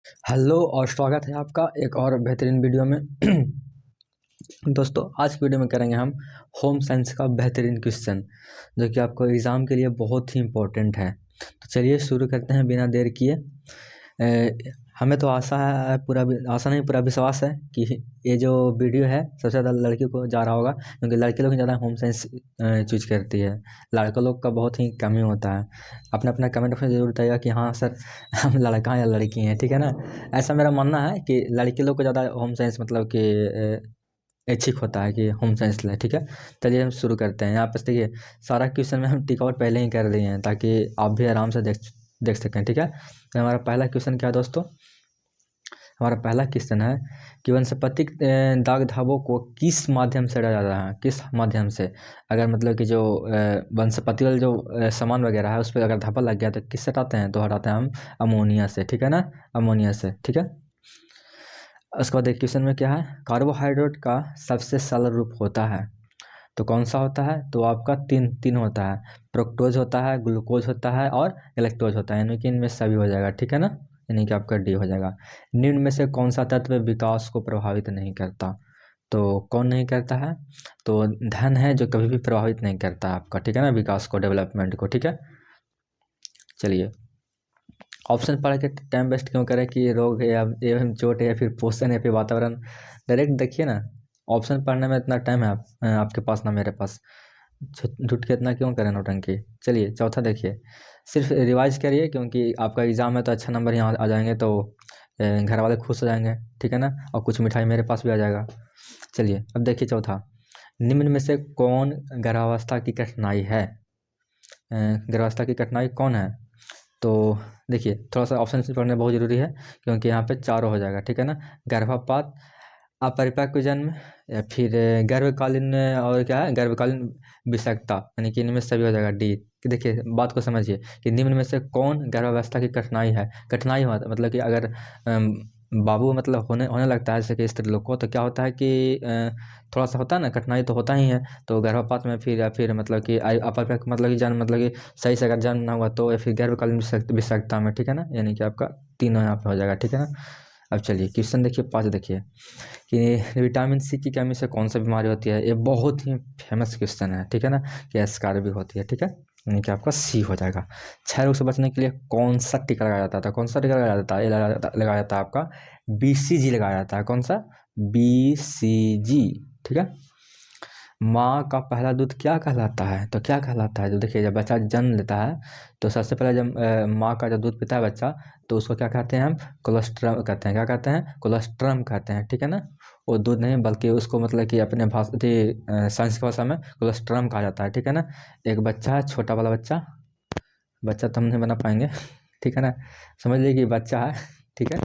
Hello और स्वागत है आपका एक और बेहतरीन वीडियो में। दोस्तों आज की वीडियो में करेंगे हम होम साइंस का बेहतरीन क्वेश्चन जो कि आपको एग्ज़ाम के लिए बहुत ही इम्पोर्टेंट है। तो चलिए शुरू करते हैं बिना देर किए। हमें तो आशा है आशा नहीं पूरा विश्वास है कि ये जो वीडियो है सबसे ज़्यादा लड़की को जा रहा होगा, क्योंकि लड़के लोग ज़्यादा होम साइंस चूज करती है। लड़का लोग का बहुत ही कम ही होता है। अपना अपना कमेंट में ज़रूर बताइएगा कि हाँ सर हम लड़का या लड़की हैं, ठीक है ना। ऐसा मेरा मानना है कि लड़के लोग को ज़्यादा होम साइंस मतलब कि ऐच्छिक होता है कि होम साइंस लें, ठीक है। चलिए हम शुरू करते हैं। यहाँ पर देखिए सारा क्वेश्चन में हम टिक आउट पहले ही कर दिए हैं ताकि आप भी आराम से देख सकें, ठीक है। तो हमारा पहला क्वेश्चन क्या है दोस्तों? हमारा पहला क्वेश्चन है कि वनस्पतिक दाग धब्बों को किस माध्यम से हटाया जाता है, किस माध्यम से। अगर मतलब कि जो वनस्पति वाले जो सामान वगैरह है उस पर अगर धब्बा लग गया तो किससे हटाते हैं? तो हटाते हैं हम अमोनिया से, ठीक है ना, अमोनिया से, ठीक है। उसके बाद एक क्वेश्चन में क्या है, कार्बोहाइड्रेट का सबसे सरल रूप होता है तो कौन सा होता है? तो आपका तीन तीन होता है, फ्रुक्टोज होता है, ग्लूकोज होता है और इलेक्ट्रोज होता है, यानी कि इनमें सभी हो जाएगा, ठीक है ना। यानी कि आपका डी हो जाएगा। निम्न में से कौन सा तत्व विकास को प्रभावित नहीं करता? तो कौन नहीं करता है? तो धन है जो कभी भी प्रभावित नहीं करता आपका, ठीक है ना, विकास को, डेवलपमेंट को, ठीक है। चलिए ऑप्शन पढ़ के टाइम वेस्ट क्यों करें कि रोग है या एवं चोट है या फिर पोषण है फिर वातावरण। डायरेक्ट देखिए ना, ऑप्शन पढ़ने में इतना टाइम है आपके पास ना मेरे पास। झूठ के इतना क्यों करें नौटंकी। चलिए चौथा देखिए, सिर्फ रिवाइज करिए क्योंकि आपका एग्जाम है तो अच्छा नंबर यहाँ आ जाएंगे तो घर वाले खुश हो जाएंगे, ठीक है ना, और कुछ मिठाई मेरे पास भी आ जाएगा। चलिए अब देखिए चौथा, निम्न में से कौन गर्भावस्था की कठिनाई है? गर्भावस्था की कठिनाई कौन है? तो देखिए थोड़ा सा ऑप्शन से पढ़ना बहुत ज़रूरी है क्योंकि यहाँ पे चारों हो जाएगा, ठीक है ना। गर्भपात, अपरिपक्व जन्म या फिर गर्भकालीन और क्या है, गर्भकालीन विषाक्तता, यानी कि इनमें सभी हो जाएगा डी। कि देखिए बात को समझिए कि निम्न में से कौन गर्भावस्था की कठिनाई है। कठिनाई मतलब कि अगर बाबू मतलब होने होने लगता है जैसे कि स्त्री लोग को, तो क्या होता है कि थोड़ा सा होता है ना, कठिनाई तो होता ही है। तो गर्भपात में फिर या फिर मतलब कि अपरिपक्व मतलब कि जन्म मतलब कि सही से अगर जन्म ना हुआ तो, या फिर गर्भकालीन विषाक्तता में, ठीक है ना, यानी कि आपका तीनों यहाँ पे हो जाएगा, ठीक है ना। अब चलिए क्वेश्चन देखिए 5 देखिए कि विटामिन सी की कमी से कौन सा बीमारी होती है। ये बहुत ही फेमस क्वेश्चन है, ठीक है ना, कि स्कार भी होती है, ठीक है, यानी कि आपका सी हो जाएगा। क्षय रोग से बचने के लिए कौन सा टीका लगाया जाता था? कौन सा टीका लगाया जाता है? ये लगाया जाता है आपका BCG लगाया जाता है। कौन सा? BCG, ठीक है। माँ का पहला दूध क्या कहलाता है? तो क्या कहलाता है? तो देखिए जब बच्चा जन्म लेता है तो सबसे पहले जब माँ का जब दूध पीता है बच्चा तो उसको क्या कहते हैं हम? कोलेस्ट्रम कहते हैं। क्या कहते हैं? कोलेस्ट्रम कहते हैं, ठीक है ना। वो दूध नहीं बल्कि उसको मतलब कि अपने साइंस की भाषा में कोलेस्ट्रम कहा जाता है, ठीक है ना। एक बच्चा है, छोटा वाला बच्चा, बच्चा तो हम नहीं बना पाएंगे ठीक है ना, समझ लीजिए कि बच्चा है, ठीक है,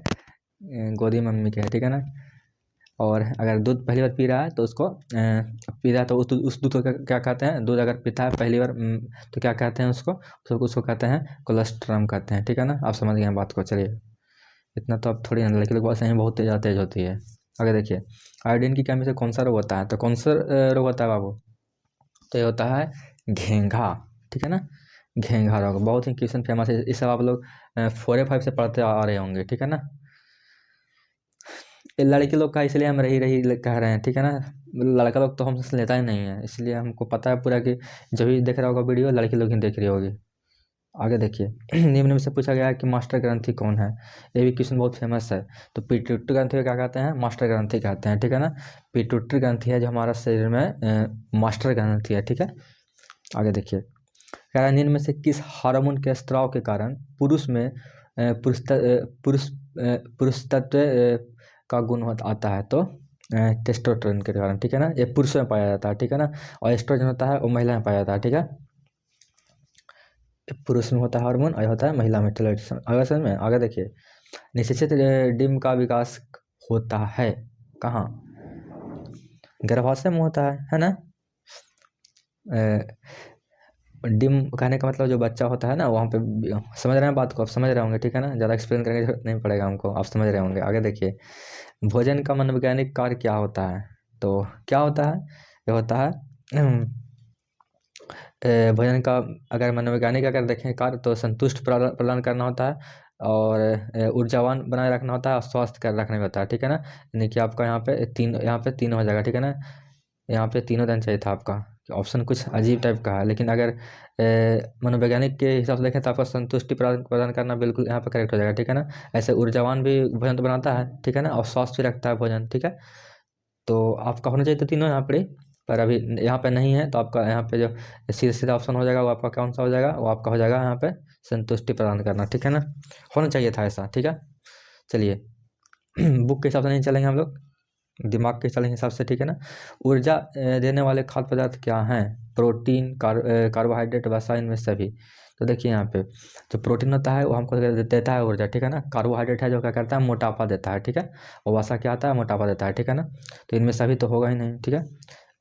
गोदी मम्मी के है, ठीक है ना। और अगर दूध पहली बार पी रहा है तो उसको पी रहा है तो उस दूध को क्या कहते हैं? दूध अगर पीता है पहली बार तो क्या कहते हैं उसको कहते हैं कोलेस्ट्रम कहते हैं, ठीक है ना। आप समझ गए हैं बात को। चलिए इतना तो अब थोड़ी ना, लड़के लोग ऐसे ही बहुत तेज होती है। आगे देखिए, आयोडीन की कमी से कौन सा रोग होता है? तो कौन सा रोग होता है बाबू? तो ये होता है घेंघा, ठीक है ना, घेंघा रोग। बहुत ही क्वेश्चन फेमस है, इस सब आप लोग 4 या 5 से पढ़ते आ रहे होंगे, ठीक है ना। ये लड़के लोग का इसलिए हम रही रही कह रहे हैं, ठीक है ना। लड़का लोग तो हमसे लेता ही नहीं है, इसलिए हमको पता है पूरा कि जो भी देख रहा होगा वीडियो लड़की लोग ही देख रही होगी। आगे देखिए निम्न में से पूछा गया है कि मास्टर ग्रंथि कौन है। ये भी क्वेश्चन बहुत फेमस है। तो पिट्यूटरी ग्रंथि को क्या कहते हैं? मास्टर ग्रंथि कहते हैं, ठीक है ना। पिट्यूटरी ग्रंथि है जो हमारा शरीर में मास्टर ग्रंथि है, ठीक है। आगे देखिए, कह रहा है निम्न में से किस हार्मोन के स्त्राव के कारण पुरुष में पुरुष तत्व का गुण आता है? तो टेस्टोस्टेरोन के कारण, ठीक है ना। ये पुरुष में पाया जाता है, ठीक है ना, और एस्ट्रोजन होता है वो महिला में पाया जाता है, ठीक है। पुरुष में होता है हार्मोन और होता है महिला में टेस्टोस्टेरोन। अगर समझ में आगे देखिए, निश्चित डिम्ब का विकास होता है कहाँ? गर्भाशय में होता है ना। डिम कहने का मतलब जो बच्चा होता है ना वहाँ पे, समझ रहे हैं बात को? आप समझ रहे होंगे, ठीक है ना, ज़्यादा एक्सप्लेन करने की जरूरत नहीं पड़ेगा हमको, आप समझ रहे होंगे। आगे देखिए, भोजन का मनोवैज्ञानिक कार्य क्या होता है? तो क्या होता है? ये होता है भोजन का, अगर मनोवैज्ञानिक अगर देखें कार्य तो संतुष्ट प्रदान करना होता है, और ऊर्जावान बनाए रखना होता है और स्वस्थ कर रखना भी होता है, ठीक है ना। यानी कि आपका यहाँ पे तीन हो जाएगा, ठीक है ना। यहाँ पे तीनों देना चाहिए था आपका। ऑप्शन कुछ अजीब टाइप का है, लेकिन अगर मनोवैज्ञानिक के हिसाब से देखें तो आपका संतुष्टि प्रदान प्रदान करना बिल्कुल यहाँ पे करेक्ट हो जाएगा, ठीक है ना। ऐसे ऊर्जावान भी भोजन तो बनाता है, ठीक है ना, और स्वास्थ्य भी रखता है भोजन, ठीक है। तो आपका होना चाहिए था तीनों यहाँ पर ही, पर अभी यहाँ पे नहीं है, तो आपका यहाँ पे जो सीधा सीधा ऑप्शन हो जाएगा वो आपका कौन सा हो जाएगा, वो आपका हो जाएगा यहाँ पे संतुष्टि प्रदान करना, ठीक है ना। होना चाहिए था ऐसा, ठीक है। चलिए बुक के हिसाब से नहीं चलेंगे हम लोग, दिमाग के चलेंगे हिसाब से, ठीक है ना। ऊर्जा देने वाले खाद्य पदार्थ क्या हैं? प्रोटीन, कार्बोहाइड्रेट, वसा, इनमें सभी। तो देखिए यहाँ पे जो प्रोटीन होता है वो हमको देता है ऊर्जा, ठीक है ना। कार्बोहाइड्रेट है जो क्या करता है, मोटापा देता है, ठीक है। और वसा क्या आता है, मोटापा देता है, ठीक है ना। तो इनमें सभी तो होगा ही नहीं, ठीक है।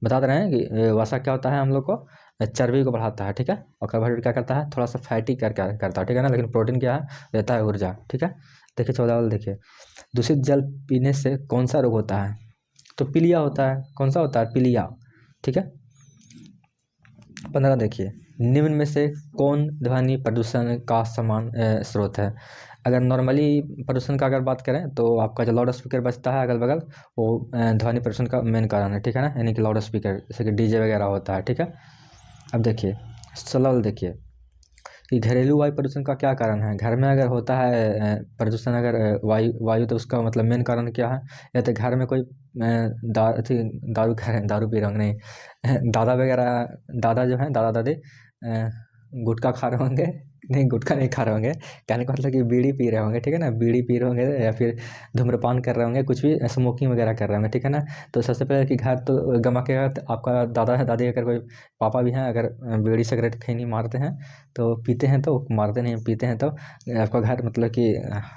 बता दे रहे हैं कि वसा क्या होता है, हम लोग को चर्बी को बढ़ाता है, ठीक है। और कार्बोहाइड्रेट क्या करता है, थोड़ा सा फैटी करता है, ठीक है ना। लेकिन प्रोटीन क्या है, देता है ऊर्जा, ठीक है। देखिए 14 वाला देखिए, दूषित जल पीने से कौन सा रोग होता है? तो पीलिया होता है। कौन सा होता है, पीलिया, ठीक है। 15 देखिए, निम्न में से कौन ध्वनि प्रदूषण का समान स्रोत है? अगर नॉर्मली प्रदूषण का अगर बात करें तो आपका जो लाउड स्पीकर बजता है अगल बगल, वो ध्वनि प्रदूषण का मेन कारण है, ठीक है ना। यानी कि लाउड स्पीकर जैसे कि डीजे वगैरह होता है, ठीक है। अब देखिए 16 देखिए कि घरेलू वायु प्रदूषण का क्या कारण है? घर में अगर होता है प्रदूषण, अगर वायु वायु, तो उसका मतलब मेन कारण क्या है? या तो घर में कोई दारू खा रहे हैं, दारू पी रहे होंगे नहीं दादा वगैरह, दादा जो हैं, दादा दादी गुटखा खा रहे होंगे, नहीं गुटखा नहीं खा रहे होंगे, कहने का मतलब कि बीड़ी पी रहे होंगे, ठीक है ना। बीड़ी पी रहे होंगे या फिर धूम्रपान कर रहे होंगे, कुछ भी स्मोकिंग वगैरह कर रहे होंगे, ठीक है ना। तो सबसे पहले कि घर तो गमा के आपका दादा है, दादी, अगर कोई पापा भी हैं, अगर बीड़ी सिगरेट खैनी मारते हैं तो पीते हैं, तो मारते नहीं पीते हैं, तो आपका घर मतलब कि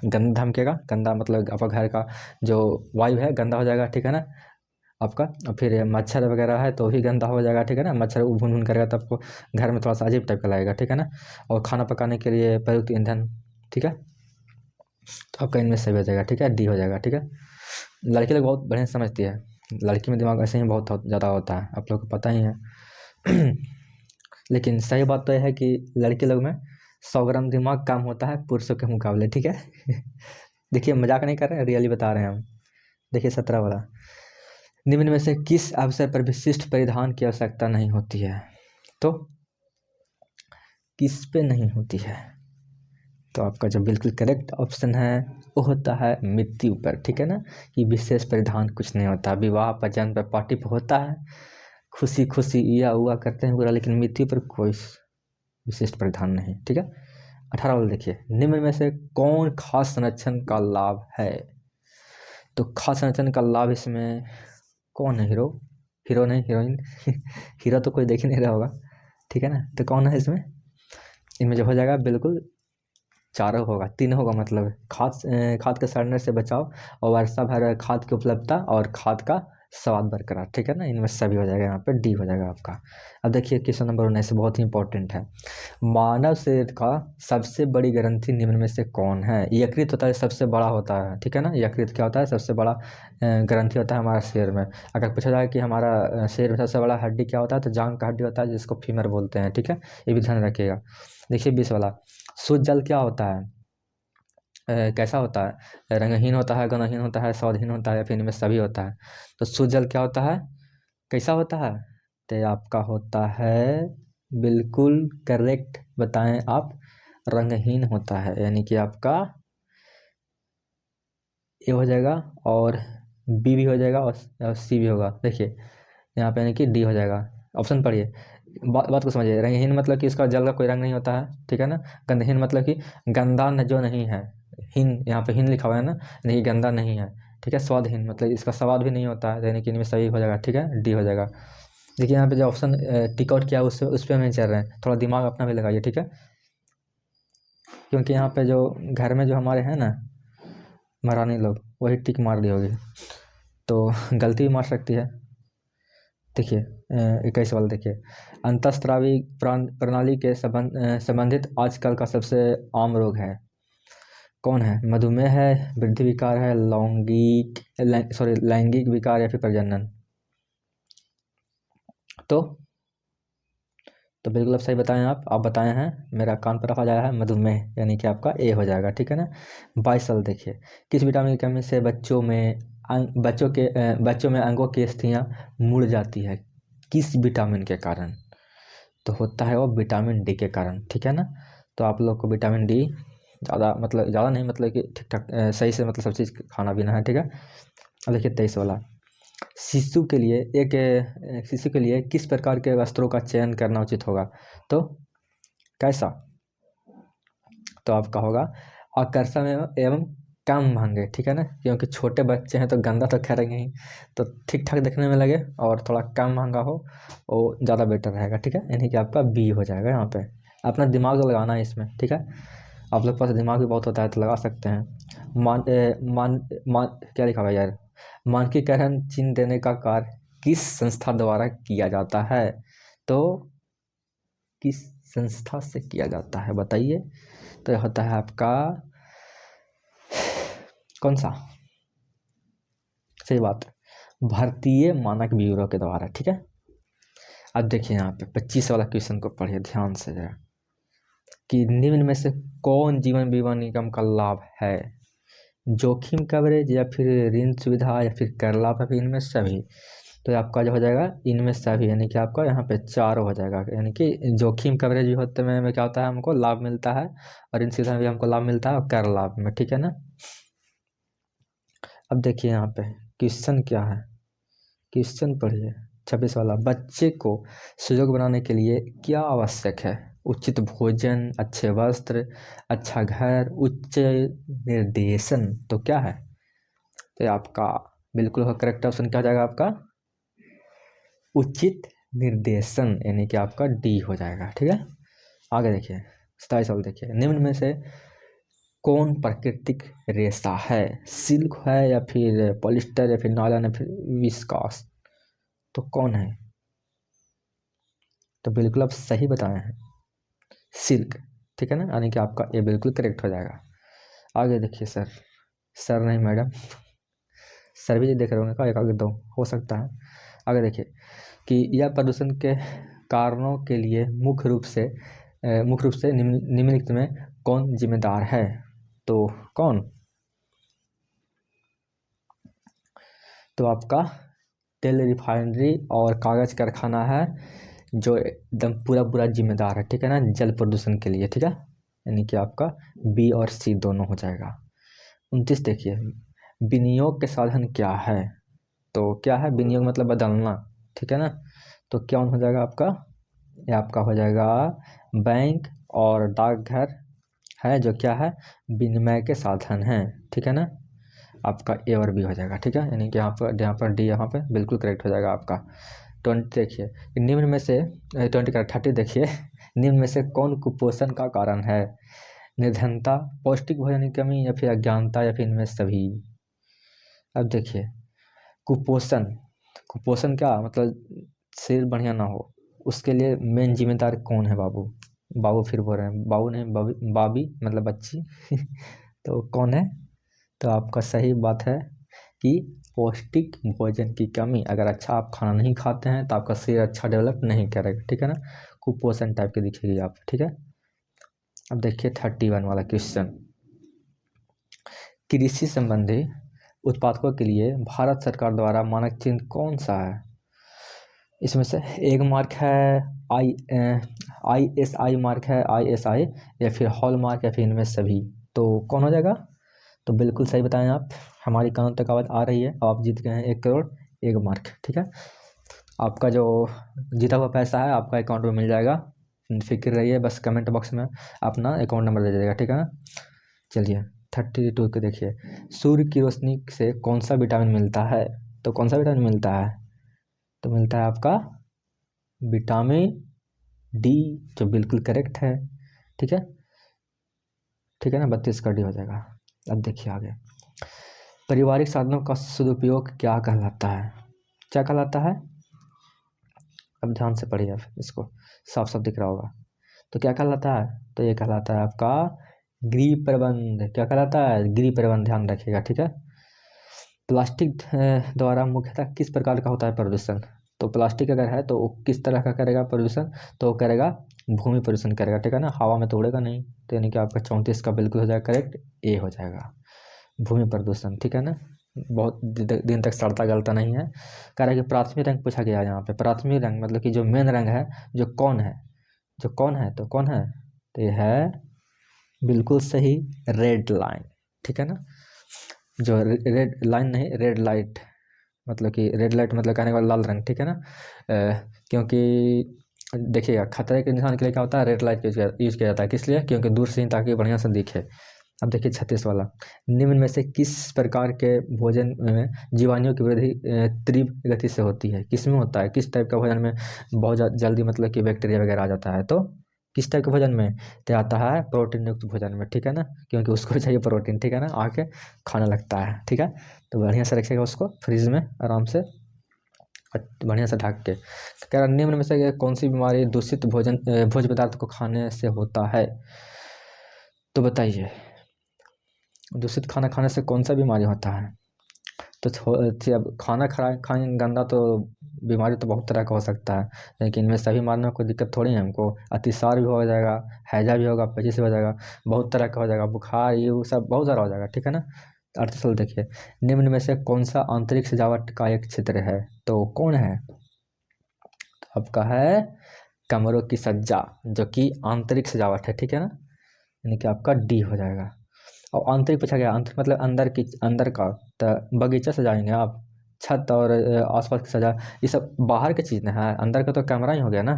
गंदा धमकेगा, गंदा मतलब आपका घर का जो वायु है गंदा हो जाएगा, ठीक है ना आपका। और फिर मच्छर वगैरह है तो भी गंदा हो जाएगा, ठीक है ना। मच्छर भून भून करेगा तो आपको घर में थोड़ा सा अजीब टाइप का लगेगा, ठीक है ना। और खाना पकाने के लिए प्रयुक्त ईंधन, ठीक है। तो आपका इनमें सही हो जाएगा, ठीक है, डी हो जाएगा, ठीक है। लड़की लोग बहुत बढ़िया समझती है, लड़की में दिमाग ऐसे ही बहुत ज़्यादा होता है, आप लोग को पता ही है लेकिन सही बात तो यह है कि लड़के लोग में 100 ग्राम दिमाग कम होता है पुरुषों के मुकाबले, ठीक है देखिए मजाक नहीं कर रहे हैं, रियली बता रहे हैं हम। देखिए 17 वाला, निम्न में से किस अवसर पर विशिष्ट परिधान की आवश्यकता नहीं होती है? तो किस पे नहीं होती है? तो आपका जो बिल्कुल करेक्ट ऑप्शन है वो होता है मृत्यु पर, ठीक है ना। कि विशेष परिधान कुछ नहीं होता, विवाह पर, जन्म पर, पार्टी पर होता है, खुशी खुशी या हुआ करते हैं पूरा, लेकिन मृत्यु पर कोई विशिष्ट परिधान नहीं, ठीक है। 18 वाला देखिए, निम्न में से कौन खास संरक्षण का लाभ है? तो खास संरक्षण का लाभ इसमें कौन है? हीरो, हीरो नहीं, हीरोइन हीरो तो कोई देख ही नहीं रहा होगा, ठीक है ना। तो कौन है इसमें? इनमें जो हो जाएगा बिल्कुल चारों होगा, तीन होगा, मतलब खाद के सड़ने से बचाव, और वर्षा भर खाद की उपलब्धता, और खाद का स्वाद बरकरार, ठीक है ना। इनमें सभी हो जाएगा, यहाँ पे डी हो जाएगा आपका। अब देखिए क्वेश्चन नंबर 19 बहुत ही इंपॉर्टेंट है, मानव शरीर का सबसे बड़ी ग्रंथि निम्न में से कौन है? यकृत होता है, सबसे बड़ा होता है, ठीक है ना। यकृत क्या होता है, सबसे बड़ा ग्रंथि होता है हमारे शरीर में। अगर पूछा जाए कि हमारा शरीर में सबसे बड़ा हड्डी क्या होता है, तो जांघ का हड्डी होता है, जिसको फीमर बोलते हैं, ठीक है। ये भी ध्यान रखिएगा। देखिए 20 वाला, शुद्ध जल क्या होता है, कैसा होता है? रंगहीन होता है, गुणहीन होता है, स्वादहीन होता है, या फिर इनमें सभी होता है? तो शुद्ध जल क्या होता है, कैसा होता है? तो आपका होता है बिल्कुल करेक्ट, बताएं आप, रंगहीन होता है। यानी कि आपका ए हो जाएगा, और बी भी हो जाएगा, और सी भी होगा। देखिए यहाँ पे यानी कि डी हो जाएगा। ऑप्शन पढ़िए, बात को समझिए। रंगहीन मतलब कि इसका जल का कोई रंग नहीं होता है, ठीक है ना। गंधहीन मतलब कि गंदा जो नहीं है, हीन यहाँ पे हीन लिखा हुआ है ना, नहीं गंदा नहीं है, ठीक है। स्वादहीन मतलब इसका स्वाद भी नहीं होता है, यानी कि इनमें सही हो जाएगा, ठीक है, डी हो जाएगा। देखिए यहाँ पे जो ऑप्शन टिक आउट किया उस पर हम नहीं चल रहे हैं, थोड़ा दिमाग अपना भी लगाइए, ठीक है। क्योंकि यहाँ पे जो घर में जो हमारे हैं ना महारानी लोग, वही टिक मार दी होगी, तो गलती भी मार सकती है। देखिए 21 वाला देखिए, अंतःस्रावी प्रणाली के संबंधित आजकल का सबसे आम रोग है, कौन है? मधुमेह है, वृद्धि विकार है, लैंगिक विकार, या फिर प्रजनन? तो तो बिल्कुल आप सही बताएं, आप बताए हैं, मेरा कान पर रखा जाया है मधुमेह, यानी कि आपका ए हो जाएगा, ठीक है ना। 22 देखिए, किस विटामिन की कमी से बच्चों में अंगों की स्थितियाँ मुड़ जाती है, किस विटामिन के कारण? तो होता है वो विटामिन डी के कारण, ठीक है ना। तो आप लोग को विटामिन डी ज़्यादा नहीं, मतलब कि ठीक ठाक सही से मतलब सब चीज़ खाना पीना है, ठीक है। अब देखिए 23 वाला, शिशु के लिए किस प्रकार के वस्त्रों का चयन करना उचित होगा? तो कैसा? तो आपका होगा आकर्षण एवं कम महंगे, ठीक है ना, क्योंकि छोटे बच्चे हैं तो गंदा तो करेंगे ही, तो ठीक ठाक देखने में लगे और थोड़ा कम महंगा हो, वो ज़्यादा बेटर रहेगा, ठीक है। यानी कि आपका बी हो जाएगा यहाँ पे। अपना दिमाग तो लगाना है इसमें, ठीक है। आप लोग के पास दिमाग भी बहुत होता है तो लगा सकते हैं। मान क्या लिखा हुआ है यार? मानकीकरण चिन्ह देने का कार्य किस संस्था द्वारा किया जाता है? तो किस संस्था से किया जाता है बताइए? तो यह होता है आपका कौन सा? सही बात, भारतीय मानक ब्यूरो के द्वारा, ठीक है। अब देखिए यहाँ पे 25 वाला क्वेश्चन को पढ़िए ध्यान से जरा, कि निम्न में से कौन जीवन बीमा निगम का लाभ है? जोखिम कवरेज या फिर ऋण सुविधा या फिर कर लाभ या फिर इनमें सभी? तो आपका जो हो जाएगा इनमें सभी, यानी कि आपका यहाँ पे चारों हो जाएगा। यानी कि जोखिम कवरेज भी होते में क्या होता है, हमको लाभ मिलता है, और ऋण सुविधा में भी हमको लाभ मिलता है, और कर लाभ में, ठीक है ना। अब देखिए यहाँ पे क्वेश्चन क्या है, क्वेश्चन पढ़िए 26 वाला, बच्चे को सुयोग्य बनाने के लिए क्या आवश्यक है? उचित भोजन, अच्छे वस्त्र, अच्छा घर, उच्च निर्देशन। तो क्या है? तो आपका बिल्कुल करेक्ट ऑप्शन क्या हो जाएगा आपका? उचित निर्देशन, यानी कि आपका डी हो जाएगा, ठीक है। आगे देखिए 27 वाला, देखिए निम्न में से कौन प्राकृतिक रेशा है? सिल्क है या फिर पॉलिस्टर या फिर नायलॉन या फिर विस्कास? तो कौन है? तो बिल्कुल आप सही बताए हैं, सिल्क, ठीक है ना, यानी कि आपका ये बिल्कुल करेक्ट हो जाएगा। आगे देखिए सर नहीं मैडम, सर भी देख रहे होंगे का, एक आगे दो हो सकता है। आगे देखिए कि यह प्रदूषण के कारणों के लिए मुख्य रूप से निम्नलिखित में कौन जिम्मेदार है? तो कौन? तो आपका तेल रिफाइनरी और कागज कारखाना है जो एकदम पूरा जिम्मेदार है, ठीक है ना, जल प्रदूषण के लिए, ठीक है। यानी कि आपका बी और सी दोनों हो जाएगा। 29 देखिए, विनियोग के साधन क्या है? तो क्या है विनियोग? मतलब बदलना, ठीक है ना। तो क्या हो जाएगा आपका? ये आपका हो जाएगा बैंक और डाकघर है, जो क्या है, विनिमय के साधन हैं, ठीक है ना। आपका ए और बी हो जाएगा, ठीक है। यानी कि यहाँ पर डी यहाँ पे बिल्कुल करेक्ट हो जाएगा आपका। 20 देखिए, निम्न में से 20 का 30 देखिए, निम्न में से कौन कुपोषण का कारण है? निर्धनता, पौष्टिक भोजन की कमी, या फिर अज्ञानता, या फिर इनमें सभी? अब देखिए कुपोषण, कुपोषण क्या मतलब? शरीर बढ़िया ना हो, उसके लिए मेन जिम्मेदार कौन है बाबू? बाबू फिर बोल रहे हैं, बाबू नहीं बाबी मतलब बच्ची तो कौन है? तो आपका सही बात है कि पौष्टिक भोजन की कमी, अगर अच्छा आप खाना नहीं खाते हैं तो आपका शरीर अच्छा डेवलप नहीं करेगा, ठीक है ना, कुपोषण टाइप की दिखेगी आप, ठीक है। अब देखिए 31 वाला क्वेश्चन, कृषि संबंधी उत्पादकों के लिए भारत सरकार द्वारा मानक चिन्ह कौन सा है? इसमें से एक मार्क है ISI मार्क है, ISI, या फिर हॉल मार्क, या फिर इनमें सभी? तो कौन हो जाएगा? तो बिल्कुल सही बताएं आप, हमारी कानून तक आवाज़ आ रही है, आप जीत गए हैं 1 करोड़ 1 मार्क, ठीक है। आपका जो जीता हुआ पैसा है आपका अकाउंट में मिल जाएगा, फिक्र रहिए, बस कमेंट बॉक्स में अपना अकाउंट नंबर दे दीजिएगा, ठीक है ना। चलिए 32 के देखिए, सूर्य की रोशनी से कौन सा विटामिन मिलता है? तो कौन सा विटामिन मिलता है? तो मिलता है आपका विटामिन डी, जो बिल्कुल करेक्ट है, ठीक है, ठीक है ना। 32 का डी हो जाएगा। अब देखिए आगे, पारिवारिक साधनों का सदुपयोग क्या कहलाता है? क्या कहलाता है? अब ध्यान से पढ़िए, आप इसको साफ साफ दिख रहा होगा। तो क्या कहलाता है? तो ये कहलाता है आपका गृह प्रबंध। क्या कहलाता है? गृह प्रबंध, ध्यान रखिएगा, ठीक है। प्लास्टिक द्वारा मुख्यतः किस प्रकार का होता है प्रदूषण? तो प्लास्टिक अगर है तो वो किस तरह का करेगा प्रदूषण, तो वो करेगा भूमि प्रदूषण करेगा, ठीक है ना, हवा में तो उड़ेगा नहीं। तो यानी कि आपका 34 का बिल्कुल हो जाएगा करेक्ट, ए हो जाएगा भूमि प्रदूषण, ठीक है ना। बहुत दिन तक सड़ता गलता नहीं है। कह रहा है कि प्राथमिक रंग पूछा गया है यहाँ पे, प्राथमिक रंग मतलब कि जो मेन रंग है, जो कौन है, जो कौन है, तो कौन है, तो ये है बिल्कुल सही रेड लाइन, ठीक है ना। जो रेड लाइन नहीं, रेड लाइट, मतलब कि रेड लाइट मतलब कहने का लाल रंग, ठीक है ना। क्योंकि देखिएगा खतरे के निशान के लिए क्या होता है, रेड लाइट यूज किया जाता है, किस लिए, क्योंकि दूर से ही ताकि बढ़िया से दिखे। अब देखिए 36 वाला, निम्न में से किस प्रकार के भोजन में जीवाणुओं की वृद्धि तीव्र गति से होती है, किस में होता है, किस टाइप का भोजन में बहुत जल्दी मतलब कि बैक्टीरिया वगैरह आ जाता है, तो किस टाइप के भोजन में, तो आता है प्रोटीन युक्त भोजन में, ठीक है ना, क्योंकि उसको चाहिए प्रोटीन, ठीक है ना, आके खाना लगता है, ठीक है। तो बढ़िया से रखिएगा उसको फ्रिज में आराम से बढ़िया से ढक के। कह रहा निम्न में से कौन सी बीमारी दूषित भोज्य पदार्थ को खाने से होता है, तो बताइए दूषित खाना खाने से कौन सा बीमारी होता है। तो अब खाना खाएंगे गंदा तो बीमारी तो बहुत तरह का हो सकता है, लेकिन इनमें सभी मारने में कोई दिक्कत थोड़ी है हमको। अतिसार भी हो जाएगा, हैजा भी होगा, पेचिश भी हो जाएगा, बहुत तरह का हो जाएगा, बुखार ये वो सब बहुत सारा हो जाएगा, ठीक है ना। अर्थ चल देखिए, निम्न में से कौन सा आंतरिक सजावट का एक क्षेत्र है, तो कौन है, तो आपका है कमरों की सज्जा, जो कि आंतरिक सजावट है, ठीक है ना, यानी कि आपका डी हो जाएगा। और आंतरिक पूछा गया, आंतरिक मतलब अंदर का, तो बगीचा सजाएंगे आप, छत और आसपास की सजा, ये सब बाहर की चीज़ ना है, अंदर का तो कमरा ही हो गया ना।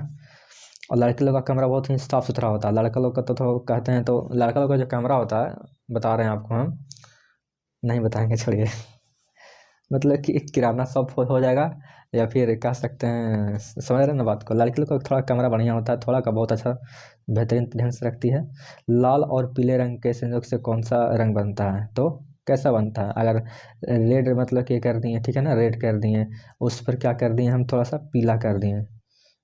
और लड़के लोग का कमरा बहुत ही साफ सुथरा होता है, लड़का लोग का तो कहते हैं, तो लड़का लोग का जो कमरा होता है, बता रहे हैं आपको हम, नहीं बताएंगे छोड़िए। मतलब कि किराना शॉप हो जाएगा, या फिर कह सकते हैं, समझ रहे हैं ना बात को। लड़की लोग का थोड़ा कमरा बढ़िया होता है, थोड़ा का बहुत अच्छा बेहतरीन ढंग से रखती है। लाल और पीले रंग के संयोग से कौन सा रंग बनता है, तो कैसा बनता है, अगर रेड मतलब कि कर दिए, ठीक है ना, रेड कर दिए, उस पर क्या कर दिए हम, थोड़ा सा पीला कर दिए।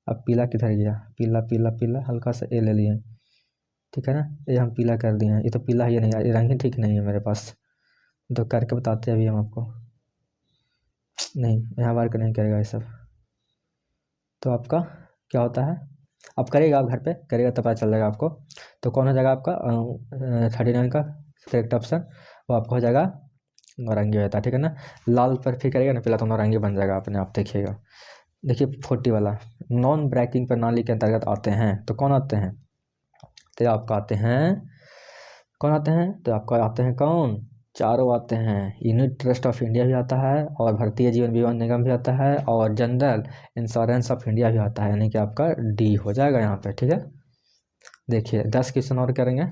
अब पीला किधर गया, पीला पीला पीला, हल्का सा ए ले लिए, ठीक है ना, ये हम पीला कर दिए हैं, ये तो पीला ही नहीं, ये रंग ही ठीक नहीं है मेरे पास, तो करके बताते हैं अभी हम आपको। नहीं, यहाँ वर्क नहीं करेगा ये सब, तो आपका क्या होता है, आप करेगा, आप घर पे करेगा तो पता चल जाएगा आपको। तो कौन हो जाएगा आपका 39 का करेक्ट ऑप्शन, वो आपका हो जाएगा नारंगी होता है, ठीक है ना। लाल पर फिर करेगा ना पीला, तो नारंगी बन जाएगा अपने आप, देखिएगा। देखिए 40 वाला, नॉन ब्रेकिंग प्रणाली के अंतर्गत आते हैं, तो कौन आते हैं, तो आपका आते हैं, कौन आते हैं, तो आपका आते हैं कौन, चारों आते हैं, यूनिट ट्रस्ट ऑफ इंडिया भी आता है, और भारतीय जीवन बीमा निगम भी आता है, और जनरल इंश्योरेंस ऑफ इंडिया भी आता है, यानी कि आपका डी हो जाएगा यहाँ पे, ठीक है। देखिए 10 क्वेश्चन और करेंगे,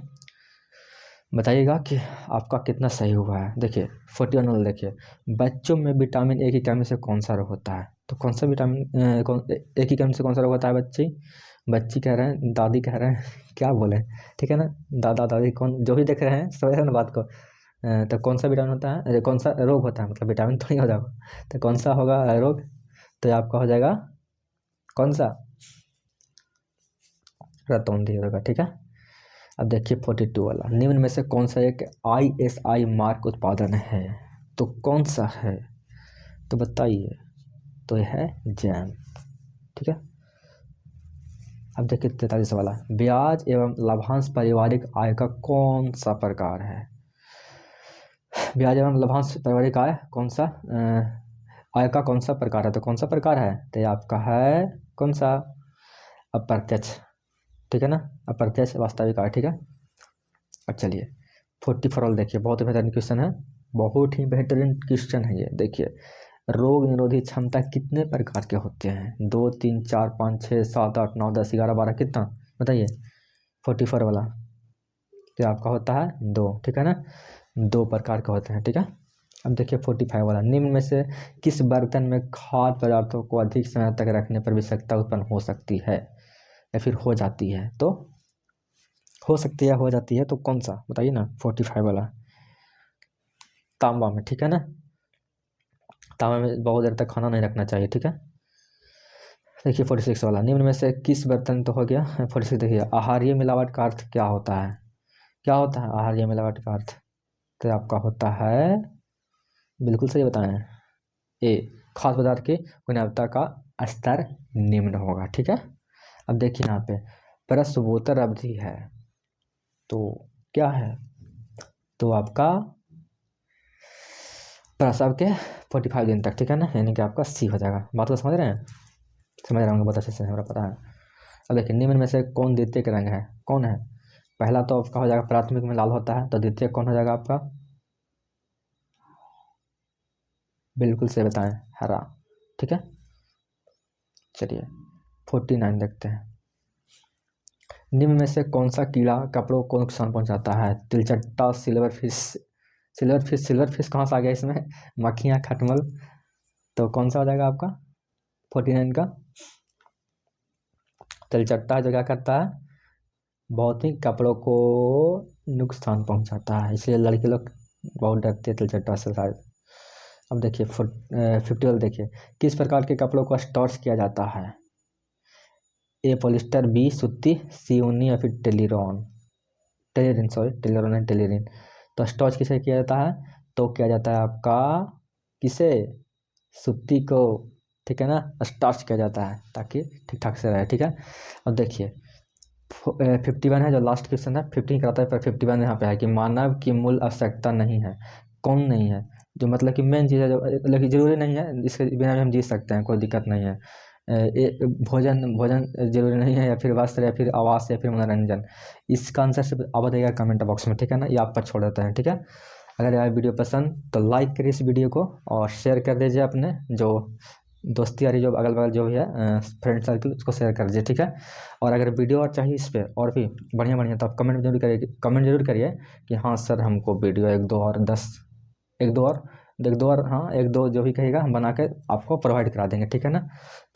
बताइएगा कि आपका कितना सही हुआ है। देखिए 41 वाला देखिए, बच्चों में विटामिन ए की कमी से कौन सा रोग होता है, तो कौन सा विटामिन ए की कमी से कौन सा रोग होता है, बच्ची बच्ची कह रहे हैं, दादी कह रहे हैं, क्या बोले, ठीक है ना, दादा दादी कौन जो भी देख रहे हैं समझ रहे हैं ना बात को। तो कौन सा विटामिन होता है, कौन सा रोग होता है, मतलब विटामिन थोड़ी हो जाएगा, तो कौन सा होगा रोग, तो आपका हो जाएगा कौन सा, रतौंधी होगा, ठीक है। अब देखिए 42 वाला, निम्न में से कौन सा एक ISI मार्क उत्पादन है, तो कौन सा है, तो बताइए, तो यह है जैम, ठीक है। अब देखिए 43 वाला, ब्याज एवं लाभांश पारिवारिक आय का कौन सा प्रकार है, ब्याज एवं लाभांश पारिवारिक आय कौन सा आय का कौन सा प्रकार है, तो कौन सा प्रकार है, तो ये आपका है कौन सा, अप्रत्यक्ष, ठीक है ना, अप्रत्यक्ष वास्तविक आय, ठीक है। अब चलिए 44 वाला देखिए, बहुत ही बेहतरीन क्वेश्चन है, बहुत ही बेहतरीन क्वेश्चन है ये, देखिए रोग निरोधी क्षमता कितने प्रकार के होते हैं, 2 3 4 5 6 7 8 9 10 11 12, कितना बताइए, 44 वाला, तो आपका होता है 2, ठीक है ना, 2 प्रकार के होते हैं, ठीक है। अब देखिए 45 वाला, निम्न में से किस बर्तन में खाद्य पदार्थों को अधिक समय तक रखने पर विषाक्तता उत्पन्न हो सकती है, या फिर हो जाती है, तो हो सकती है, हो जाती है, तो कौन सा बताइए ना, 45 वाला, तांबा में, ठीक है ना, तांबा में बहुत देर तक खाना नहीं रखना चाहिए, ठीक है। देखिए 46 वाला, निम्न में से किस बर्तन, तो हो गया 46, देखिए आहारीय मिलावट का अर्थ क्या होता है, क्या होता है आहारीय मिलावट का अर्थ, तो आपका होता है, बिल्कुल सही बताएं, ए खाद्य पदार्थ की गुणवत्ता का स्तर निम्न होगा। ठीक है, अब देखिए यहाँ पे प्रसवोत्तर अवधि है तो क्या है, तो आपका प्रसव के 45 दिन तक। ठीक है ना, यानी कि आपका सी हो जाएगा। बात को समझ रहे हैं? समझ रहे होंगे बहुत अच्छे से, हमारा पता है। अब देखिए निम्न में से कौन द्वितीयक रंग है, कौन है? पहला तो आपका हो जाएगा प्राथमिक में लाल होता है, तो द्वितीय कौन हो जाएगा आपका? बिल्कुल से बताएं, हरा। ठीक है, चलिए 49 देखते हैं। निम्न में से कौन सा कीड़ा कपड़ों को नुकसान पहुंचाता है? तिलचट्टा, सिल्वर फिश। सिल्वर फिश कहाँ से आ गया इसमें? मक्खियाँ, खटमल। तो कौन सा हो जाएगा आपका 49 का? तिलचट्टा जो क्या करता है, बहुत ही कपड़ों को नुकसान पहुंचाता है, इसलिए लड़के लोग बहुत डरते हैं तिलचट्टा से शायद। अब देखिए 51 देखिए, किस प्रकार के कपड़ों को स्टार्च किया जाता है? ए पॉलिस्टर, बी सूती, सी ऊनी या फिर टेलिरिन। तो स्टार्च किसे किया जाता है? तो किया जाता है आपका किसे? सूती को। ठीक है ना, स्टार्च किया जाता है ताकि ठीक ठाक से रहे। ठीक है, अब देखिए 51 है जो लास्ट क्वेश्चन है, 15 कराता है पर 51 यहाँ पे है कि मानव की मूल आवश्यकता नहीं है। कौन नहीं है? जो मतलब कि मेन चीज़ है, जो लेकिन जरूरी नहीं है, इसके बिना भी हम जी सकते हैं, कोई दिक्कत नहीं है। भोजन जरूरी नहीं है, या फिर वस्त्र, या फिर आवास, या फिर मनोरंजन। इसका आंसर सिर्फ आप बताइएगा कमेंट बॉक्स में। ठीक है ना, ये आप पर छोड़ देते हैं। ठीक है, अगर यह वीडियो पसंद तो लाइक करिए इस वीडियो को और शेयर कर दीजिए अपने जो दोस्ती यारी जो अगल बगल जो भी है फ्रेंड सर्कल, उसको शेयर कर दीजिए। ठीक है, और अगर वीडियो और चाहिए इस पर और भी बढ़िया बढ़िया तो आप कमेंट जरूर करिए कि हाँ सर हमको वीडियो एक दो और हाँ एक दो जो भी कहिएगा हम बना के आपको प्रोवाइड करा देंगे। ठीक है ना,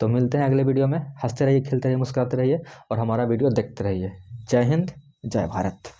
तो मिलते हैं अगले वीडियो में। हंसते रहिए, खेलते रहिए, मुस्कुराते रहिए और हमारा वीडियो देखते रहिए। जय हिंद, जय भारत।